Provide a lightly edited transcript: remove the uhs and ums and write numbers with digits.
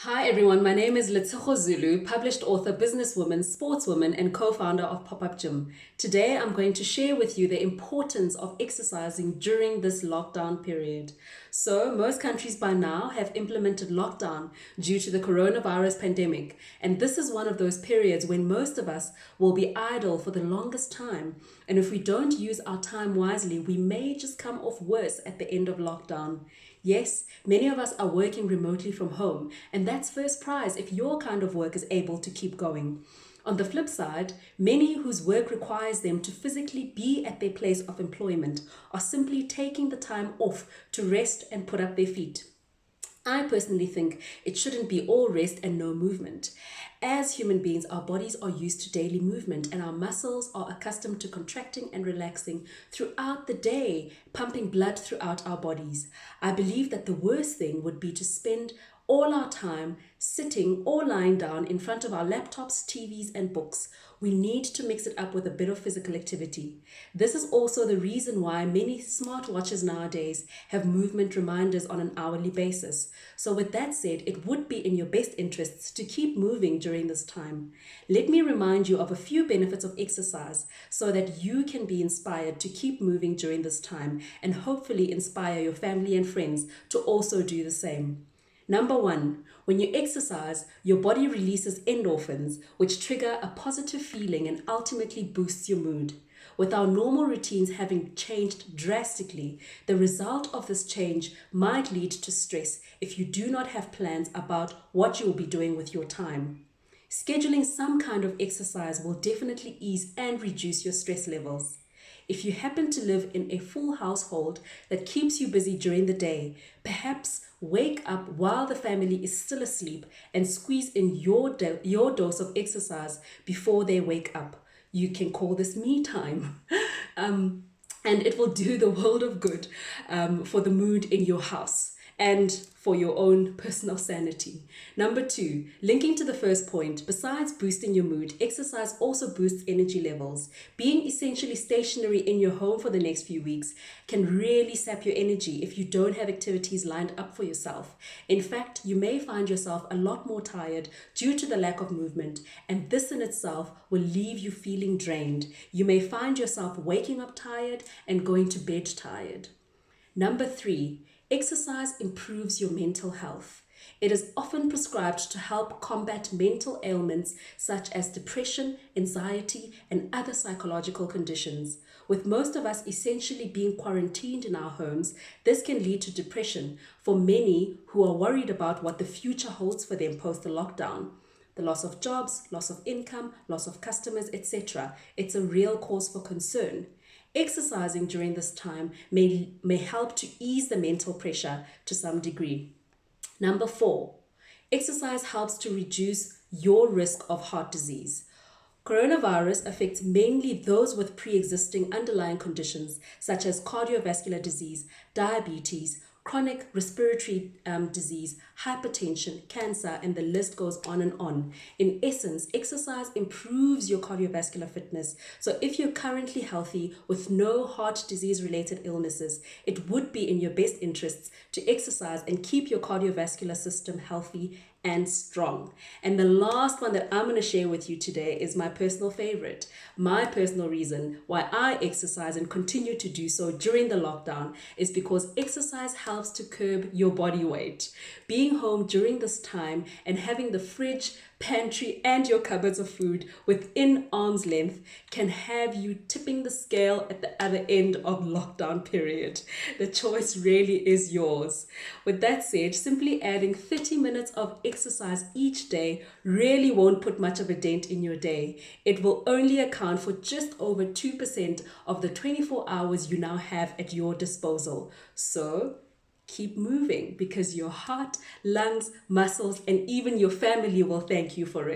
Hi everyone, my name is Letsogo Zulu, published author, businesswoman, sportswoman, and co-founder of Pop-Up Gym. Today I'm going to share with you the importance of exercising during this lockdown period. So, most countries by now have implemented lockdown due to the coronavirus pandemic, and this is one of those periods when most of us will be idle for the longest time. And if we don't use our time wisely, we may just come off worse at the end of lockdown. Yes, many of us are working remotely from home, and that's first prize if your kind of work is able to keep going. On the flip side, many whose work requires them to physically be at their place of employment are simply taking the time off to rest and put up their feet. I personally think it shouldn't be all rest and no movement. As human beings, our bodies are used to daily movement and our muscles are accustomed to contracting and relaxing throughout the day, pumping blood throughout our bodies. I believe that the worst thing would be to spend all our time sitting or lying down in front of our laptops, TVs, and books. We need to mix it up with a bit of physical activity. This is also the reason why many smartwatches nowadays have movement reminders on an hourly basis. So with that said, it would be in your best interests to keep moving during this time. Let me remind you of a few benefits of exercise so that you can be inspired to keep moving during this time and hopefully inspire your family and friends to also do the same. Number one, when you exercise, your body releases endorphins, which trigger a positive feeling and ultimately boosts your mood. With our normal routines having changed drastically, the result of this change might lead to stress if you do not have plans about what you will be doing with your time. Scheduling some kind of exercise will definitely ease and reduce your stress levels. If you happen to live in a full household that keeps you busy during the day, perhaps wake up while the family is still asleep and squeeze in your dose of exercise before they wake up. You can call this me time. And it will do the world of good for the mood in your house and for your own personal sanity. Number two, linking to the first point, besides boosting your mood, exercise also boosts energy levels. Being essentially stationary in your home for the next few weeks can really sap your energy if you don't have activities lined up for yourself. In fact, you may find yourself a lot more tired due to the lack of movement, and this in itself will leave you feeling drained. You may find yourself waking up tired and going to bed tired. Number three, exercise improves your mental health. It is often prescribed to help combat mental ailments such as depression, anxiety, and other psychological conditions. With most of us essentially being quarantined in our homes, this can lead to depression for many who are worried about what the future holds for them post the lockdown. The loss of jobs, loss of income, loss of customers, etc. It's a real cause for concern. Exercising during this time may help to ease the mental pressure to some degree. Number four, exercise helps to reduce your risk of heart disease. Coronavirus affects mainly those with pre-existing underlying conditions such as cardiovascular disease, diabetes, chronic respiratory disease, hypertension, cancer, and the list goes on and on. In essence, exercise improves your cardiovascular fitness. So if you're currently healthy with no heart disease related illnesses, it would be in your best interests to exercise and keep your cardiovascular system healthy and strong. And the last one that I'm going to share with you today is my personal favorite. My personal reason why I exercise and continue to do so during the lockdown is because exercise helps to curb your body weight. Being home during this time and having the fridge, pantry, and your cupboards of food within arm's length can have you tipping the scale at the other end of lockdown period. The choice really is yours. With that said, simply adding 30 minutes of exercise each day really won't put much of a dent in your day. It will only account for just over 2% of the 24 hours you now have at your disposal. So keep moving because your heart, lungs, muscles, and even your family will thank you for it.